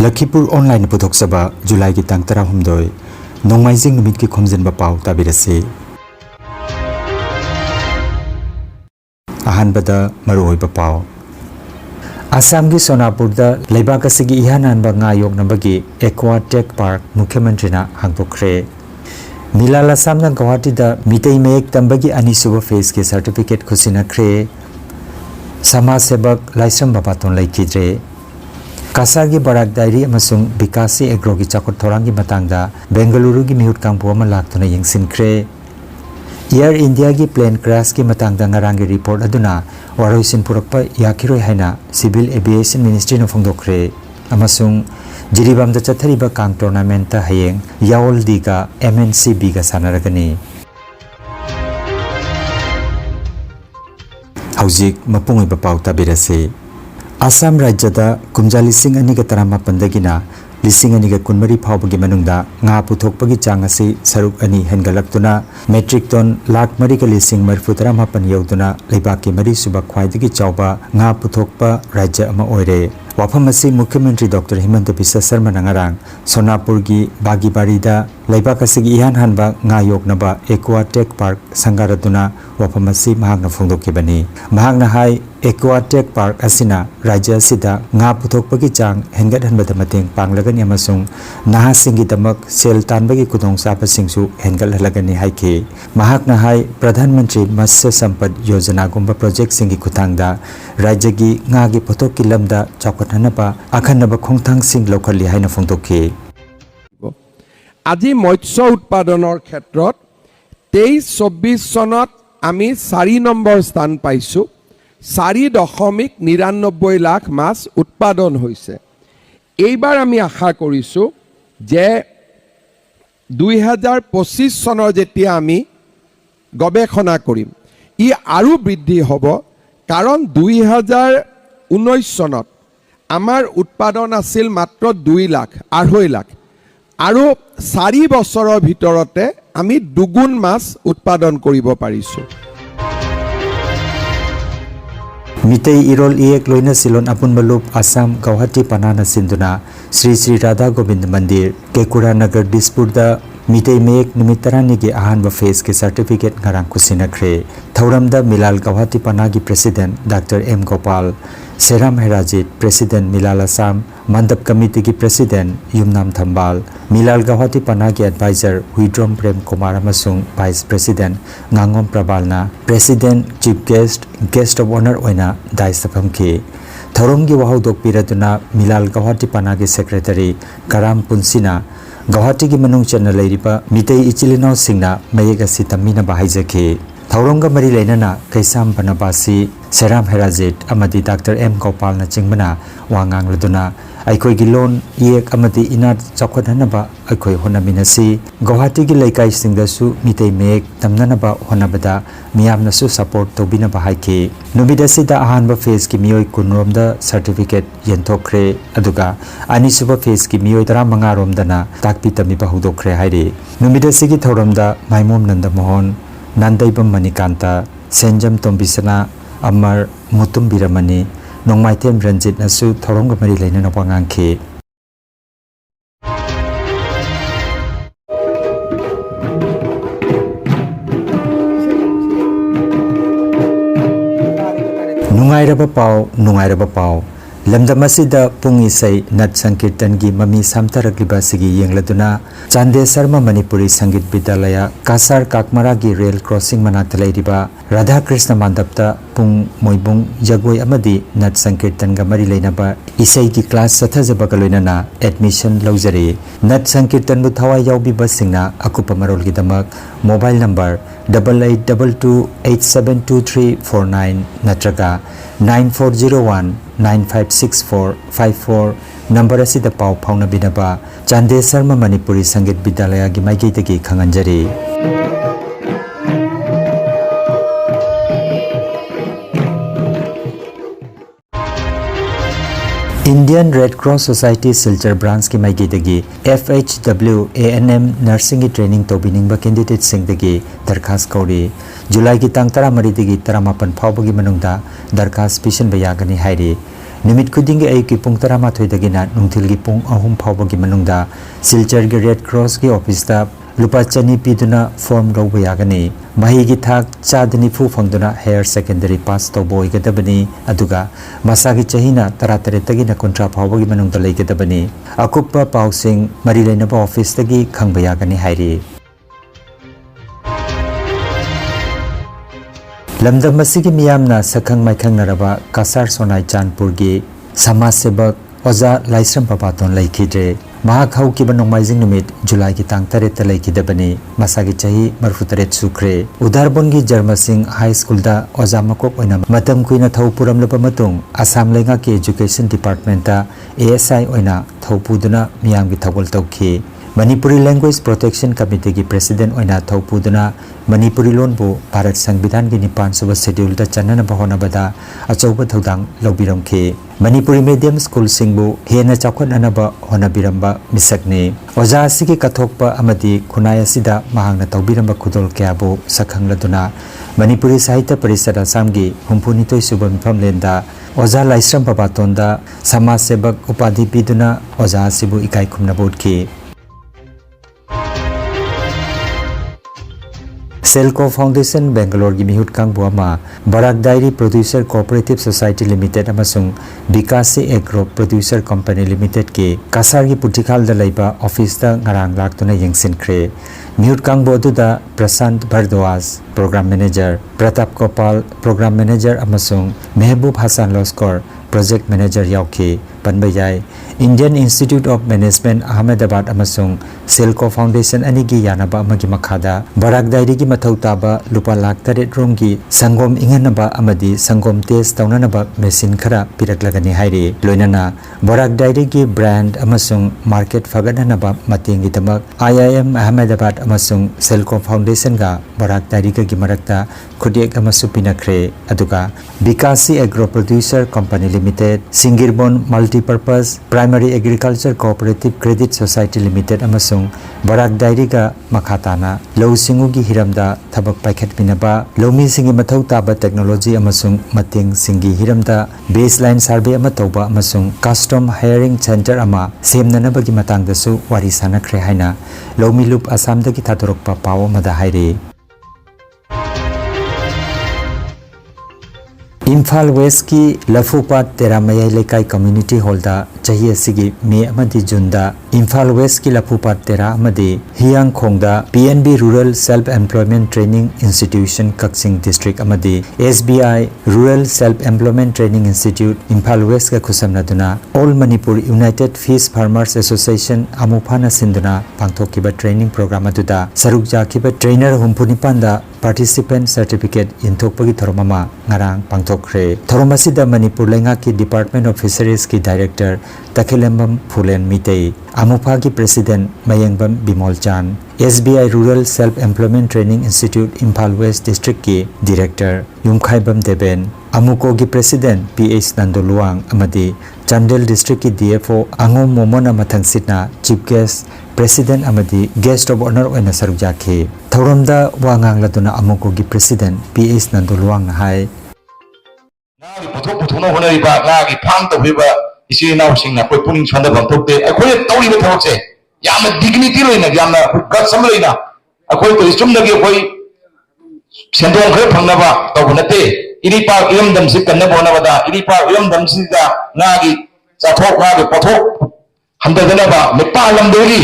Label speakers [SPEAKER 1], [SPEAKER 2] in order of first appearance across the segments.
[SPEAKER 1] Lakhipur online puthok saba July ki tang tara humdoi nongmaijing numit ki Khomjinba Pao tabirase ahanbada maruhoiba Pao Assam ki Sonapur da leibak asigi ihanan ba nga yok nambagi Aquatic Park Mukhyamantri na hangtokre Milala samna Guwahati da mitei mek tambagi anisuba phase ke certificate khusina kre Samaj sebak laisram babaton laikidre Kasar ki Barak Diary amasung Bikasi Agro ki chakot thorang ki matangda Bengaluru ki mihut kangpu ama laktuna yengsin kre Air India ki plane crash ki matangda ngarang ki report aduna waroisin purakpa yakiroi haina Civil Aviation Ministry na phongdokre amasung Jiribam da chathariba kang tournament ta hayeng Yaol Diga MNC Biga sanaragani Haujik mapungoiba Pao tabirase Assam Rajyada kumja lising aniga tarama pandagina lising aniga kunmari phawbagi manungda nga puthokpagi chang asi saruk ani hengalaktuna metric ton lakh mari ka lising marfu tarama pan yauduna leibaki mari suba khwaidagi chawba nga puthokpa rajya ama oire wafam asi Mukhyamantri Dr. Himanta Biswa Sarma nangarang Sonapur gi Bagibari da leibak asigi ihan hanba nga yoknaba Aquatic Park sangaraduna wafam asi mahakna phongdokibani mahakna hai Aquatic Park asina rajya sida nga puthokpagi chang hengat hanbada mateng panglagani amasung nahasingi damak sel tanbagi kudong sapa singsu hengal halagani haike mahakna hai Pradhan Mantri Matsya Sampad Yojana gumba project singi kutangda rajya gi nga gi puthok ki lamda hanapa akhanaba khongthang sing lokhali haina phongtokhe
[SPEAKER 2] আজি মৎস্য উৎপাদনৰ ক্ষেত্ৰত 23-24 চনত আমি 4 number স্থান পাইছো 4.99 লাখ মাছ উৎপাদন হৈছে এইবাৰ আমি আশা কৰিছো যে 2025 চনৰ যেতিয়া আমি গৱেষণা কৰিম ই আৰু বৃদ্ধি হ'ব কাৰণ 2019 চনত আমাৰ উৎপাদন আছিল মাত্ৰ 2 লাখ 2.5 লাখ আৰু 4 বছৰৰ ভিতৰতে আমি দুগুণ মাছ উৎপাদন কৰিব পাৰিছো
[SPEAKER 1] Mitei Irol Iek Loina Silon Apun Balup Assam Guwahati Panana Sinduna Sri Sri Radha Gobind Mandir Kekura Nagar Dispurda Mitei Mek Numitarani ki ahanba phase ke certificate ngarang kusina kre Thauramda Milal Guwahati Panagi President Dr. M. Gopal Seram Herajit President Milal Assam Mandap Committee ki President Yumnam Thambal Milal Guwahati Panagi Advisor Huidrom Prem Kumar amasung Vice President Ngangom Prabalna President Chief Guest of Honor oina Daisapamki Thauromgi Wahaudok Piratuna Milal Guwahati Panagi Secretary Karam Punsina Guwahati ki manung chana leiripa mitei ichilino singna mayega sitamina bahaijake Thauromga mari leinana kaisam banabasi Seram Herajit amadi Dr. M. Gopal na chingbana wangang laduna aikoi gi lon yek amadi inat chakhodhanaba aikoi honaminasi Guwahati gi laikai singdasu mitei mek tamnanaba honabada miyamna su support tobina bahaike numidasida ahanba phase ki miyoi kunromda certificate yenthokre aduga anisuba phase ki miyoi 15 romdana takpi tami bahudokre haire numidasigi thoromda maimom nanda mohon Nandaibam Manikanta Senjam Tombisana Amar Mutum Biramani Nongmaitem Ranjit Nasu Thorongga Mari Lainana Wangangke Nungairaba Pao Lamdamasida Pungi Sai Nat Sankirtan gi Mami Samtarakliba Sigi Yengladuna Chande Sarma Manipuri Sangit Bidalaya Kasar Kakmara gi Rail Crossing Manatalairiba Radha Krishna Mandapta Pung Moibung Jagoi Amadi Nat Sankirtan ga Mari Lainaba Isai ki class Sathajaba Kaloinana Admission Laujari Nat Sankirtan bu Thawai Yaubi Basingna Akupa Marol gi Damak Mobile number 8822872349 Natraga 9401 956454 number asida pau phauna binaba Chande Sarma Manipuri Sangit Bidalaya gi maigitagi khanganjari Indian Red Cross Society Silchar Branch ki maigitagi FHW ANM Nursing Training Tobiningba candidate singdagi darkhas kauri July ki tang 13 dagi 18 phawbagi manungda darkhas pishan bayagani hairi Numit kudingi ay ki pung tara mathoy dagina nungtil gi pung ahum phawbagi manungda Silchar gi Red Cross gi office ta lupa chani piduna form ro bayagani mahi gi thak chadni fu phangduna higher secondary pass to boy gadabani aduga masagi chahina taratare tagina kontra phawbagi manungda legadabani akuppa pausing mari leinaba office tagi khangbayagani hairi lamdam masigi miyamna sakhang maikhang naraba kasar sonai chanpur gi samaj sebak oza laisram papaton laikhidre mahak haukiba nongmaijing numit July ki tang 3 ta laikhidabani masagi chahi marfutaret sukre udarbon gi jarmasing high school da oza makop oina matam kuina thaupuram lapa matung Assam lenga ki education department ta ASI oina thaupuduna miyam gi thagol tawkhi Manipuri Language Protection Committee ki President oina thaupuduna Manipuri lon bu Bharat Sangvidhan gi nipan suba schedule ta chanana bahona bada achauba thodang lobiramkhe Manipuri medium school singbu hena chakwan anaba hona biramba misakne oja sigi kathokpa amadi khunaya sida mahangna tawbiramba khudol kyabu sakhangladuna Manipuri Sahitya Parishad Assam gi humpuni toi suba mifam lenda oja laisram pabatonda samaj sebak upadhi piduna oja sibu ikai khumna bodki Selco Foundation Bangalore gi mihut kang buama Barak Dairy Producer Cooperative Society Limited amasung Bikasi Agro Producer Company Limited ke kasar gi putikal da laiba office ta ngarang laktuna yengsinkhre mihut kang bodu da Prasant Bhardwaj Program Manager Pratap Gopal Program Manager amasung Mehboob Hassan Loskor Project Manager yauke panbayai Indian Institute of Management Ahmedabad amasung Selco Foundation anigi yanaba amagi makhada Barak Dairy gi mathau taba lupa lakh 8 room gi sangom inganaba amadi sangom test taunanaba machine khara piraklagani haire loinana Barak Dairy gi brand amasung market fagananaba matengi damak IIM Ahmedabad amasung Selco Foundation ga Barak Dairy gi marakta khudek amasu pinakre aduga Bikasi Agro Producer Company Limited Singirbon Multipurpose Primary Agriculture Cooperative Credit Society Limited amasung Barak Dairy ga makhatana lau singu gi hiramda thabak paikhat pinaba lomi singi mathau taba technology amasung mateng singi hiramda baseline survey ama toba amasung custom hiring center ama semnanaba gi matangda su wari sanakhre haina lomi loop Assam da gi thatorokpa paw mada haire Imphal West ki Lafupat Teramaya Lekai Community Hall da chahi asigi May amadi June da Imphal West ki Lafupat Tera amadi Hiang Khong da PNB Rural Self Employment Training Institution Kaksing District amadi SBI Rural Self Employment Training Institute Imphal West ka khusamna duna All Manipur United Fish Farmers Association Amufana Sinduna pangthokiba training program aduda saruk jakiba trainer humpunipan participant certificate inthokpagi thormama ngarang pangthokre thormasida Manipur lenga ki Department of Fisheries ki Director Takhilembam Phulen Mitei Amupa ki President Mayengbam Bimol Chan SBI Rural Self Employment Training Institute Imphal West District ki Director Yumkhaibam Deben Amuko ki President PH Nandoluang amadi Chandel District ki DFO Angom Momona Mathangsitna Chief Guest President amadi Guest of Honor oina sarukjakhe thoromda wangang laduna amuko gi President PH Nandoluang hai
[SPEAKER 3] ngagi puthok honariba ngagi pham tawhiba isi naw singna koi puning chanda bam thokte akhoi tawriba thokse yamna dignity loina yamna guts am loina akhoi to chumna gi akhoi sendong khre phangnaba tawunate iri pa iram dam sik kanna bona bada iri pa iram dam sida ngagi chathok ngagi pothok handadana ba mepa lamdori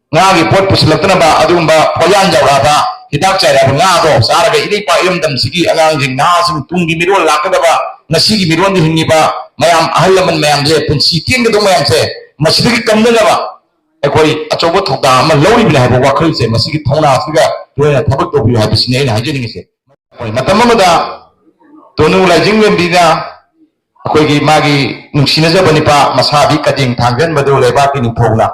[SPEAKER 3] ngagi pot puslakna ba adumba poyan jawraba hidak chaira nga do saraga iri pa iram dam sigi angang jing na sum tungi mirol lakadaba nasigi miron di hingi ba mayam ahlaman mayam je punsi tieng do mayam se masigi kamna ba akoi achobo thoda ma lori bila ba wakhal se masigi thona siga toya thabak to bi ha bisne na hajeni se oi matamma da tonu lajing lemdina akoi gi magi nungsina jabani pa masabi kading thangjan badu leba ki nithona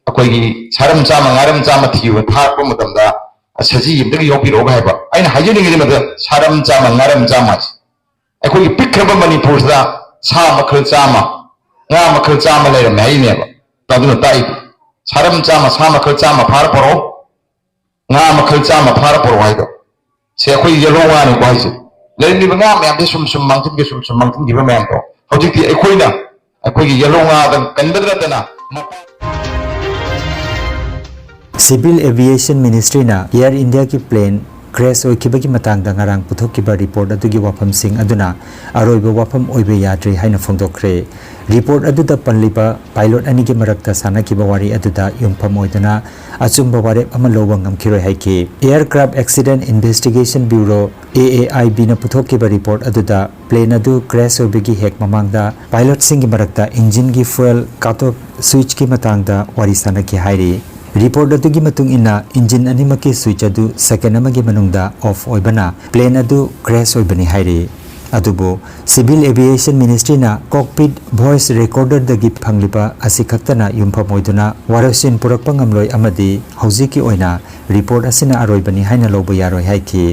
[SPEAKER 3] akoi gi saram chama ngaram chama thiwa thak pa matamda asaji yimdagi yopiro ba ba aina hajeni gi mada saram chama ngaram chama akoi pikraba manipur da sa makhal chama nga makhal chama le mai ne ba taduna tai saram chama sa makhal chama phar poro nga makhal chama phar poro hai do se akoi yelo wa ni ba se le ni ba nga me am sum mangtin ge sum mangtin gi ba me am to hojikti aikoina aikoigi yelonga dan kanbadratana
[SPEAKER 1] Civil Aviation Ministry na Air India ki plane crash oikibagi matangda ngarang puthokiba report adugi wafam sing aduna aroiba wafam oibe yadri haina phongdokre report aduda panliba pilot ani ki marakta sanakiba wari aduda yumpham oidana achumba ware ama lowa ngamkhiroi haiki Aircraft Accident Investigation Bureau AAIB na puthokiba report aduda plane adu crash oibagi hek mamangda pilot singi marakta engine gi fuel katok switch ki matangda wari sanaki hairi report adugi matung ina engine animaki switch adu second amagi manungda off oibana plane adu crash oibani hairi adubo Civil Aviation Ministry na cockpit voice recorder dagi phangliba asikhaktana yumpham oiduna warasin purakpa ngamloi amadi hojiki oina report asina aroibani haina lobo yaroi haiki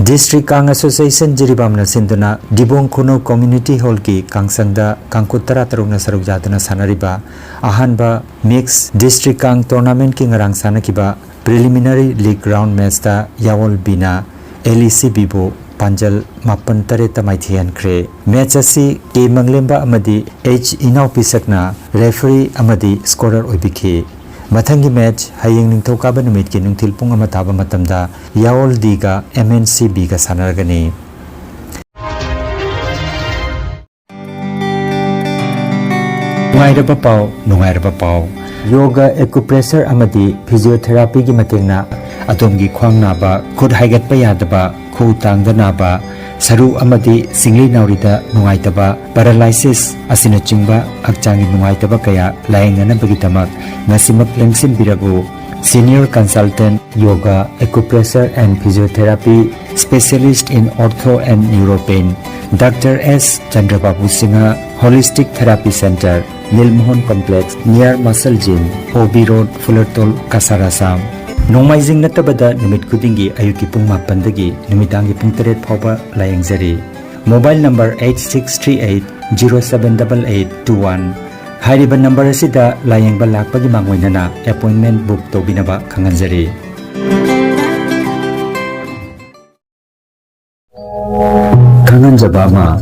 [SPEAKER 1] District Kang Association Jiribamna Sinduna Dibong Kuno Community Hall ki Kangsangda Kangkutara Tarungna Sarujatana Sanariba Ahanba Mix District Kang Tournament ki ngarang sanakiba Preliminary League Round Match ta Yawol Bina LEC Bibo Panjal Mapan Tareta Maithian Kre Match asi K Manglemba Amadi H Inau Pisakna Referee Amadi Scorer Oibiki Mathangi match hayeng ningthokaba numit ki nungthil pung ama taba matamda Yawol D ga MNCB ga sanargani Nungairaba pau yoga acupressure amadi physiotherapy gi matengna atomgi khwang naba khud haigat pa yadaba khu tangda naba saru amadi singli naurida nungaitaba paralysis asina chingba akchangi nungaitaba kaya laengana bagitamak ngasimak lengsin biragu Senior Consultant Yoga Acupressure and Physiotherapy Specialist in Ortho and Neuropain Dr. S. Chandrababu Singha Holistic Therapy Center Nilmohon Complex near Muscle Gym OB Road Fullertol Kasarasam Nomaizing natabada numit kudingi ayuki pung mapandagi numitangi pung teret phawba layengzari Mobile number 8638078821 Hairiba number asida layengba lakpagi mangoinana appointment book tobinaba khanganjari Khanganjabama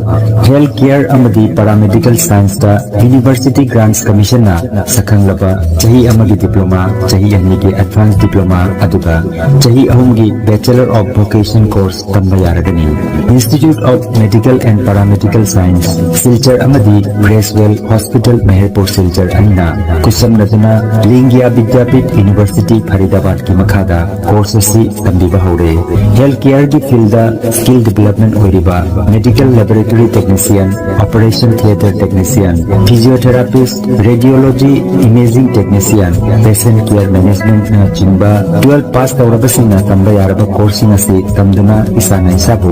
[SPEAKER 1] Healthcare amadi Paramedical Science da University Grants Commission na sakhanglaba chahi amagi diploma chahi anigi advanced diploma aduga chahi ahumgi Bachelor of Vocation course tamba yaragani Institute of Medical and Paramedical Science Silchar amadi Gracewell Hospital Meherpur Silchar anina kusam naduna Lingya Vidyapit University Faridabad ki makhada course si tambiba hore Healthcare ki field da skill development oiriba Medical Laboratory Technician, Operation Theatre Technician, Physiotherapist, Radiology Imaging Technician, Patient Care Management na chingba 12 pass taurabasina tamba yaraba coursing asi tamduna isana isabu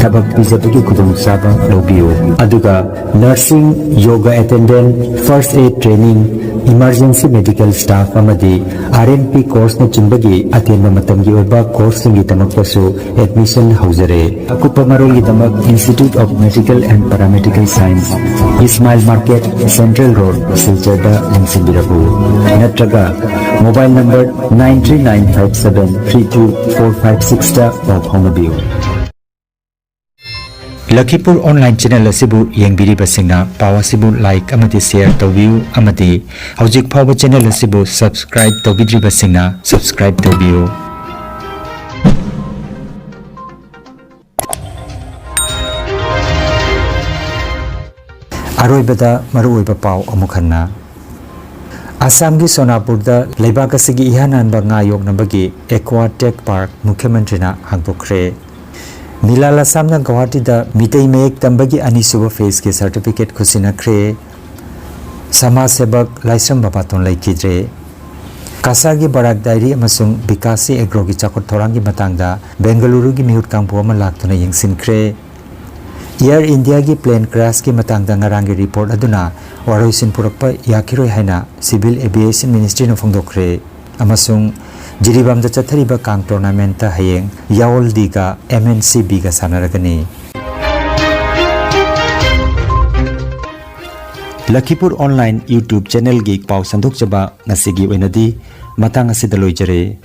[SPEAKER 1] tabak pizabagi kudung saba lobiyo aduga nursing yoga attendant first aid training emergency medical staff amadi RNP course na chimbagi atenba matamgi oiba course singi tamakpasu admission haujare akupa maroli tamak Institute of Medical and Paramedical Science Ismail Market Central Road Silchada Lingsibirabu Natraga mobile number 939573245 ta Homabiu Lakhipur online channel asibu yengbiri basingna pawa sibu like amati share tobiu amati hojik phawa channel asibu subscribe tobidri basingna subscribe tobiu Aroibada maruoiba pau amukhanna Assam gi Sonapur da leibakasigi ihanan ba ngayok nabagi Aquatic Park Mukhyamantri na hangpokre Milala samna Guwahati da mitei mek tambagi anisuba phase ki certificate khusina kre Sama sebak laisram babaton laikidre Kasagi Barak Diary amasung Bikasi Agro gi chakot thorangi matangda Bengaluru gi mihut kangpu ama laktuna yengsin kre Air India ki plane crash ki matangda ngarangi report aduna waroisin purakpa yakiroi haina Civil Aviation Ministry na phongdokre amasung jiribamda chathariba kang tournament ta hayeng Yawol D ga MNCB ga sanaragani Lakhipur online YouTube channel gi pau sandok chaba ngasigi oinadi matang asidaloi jare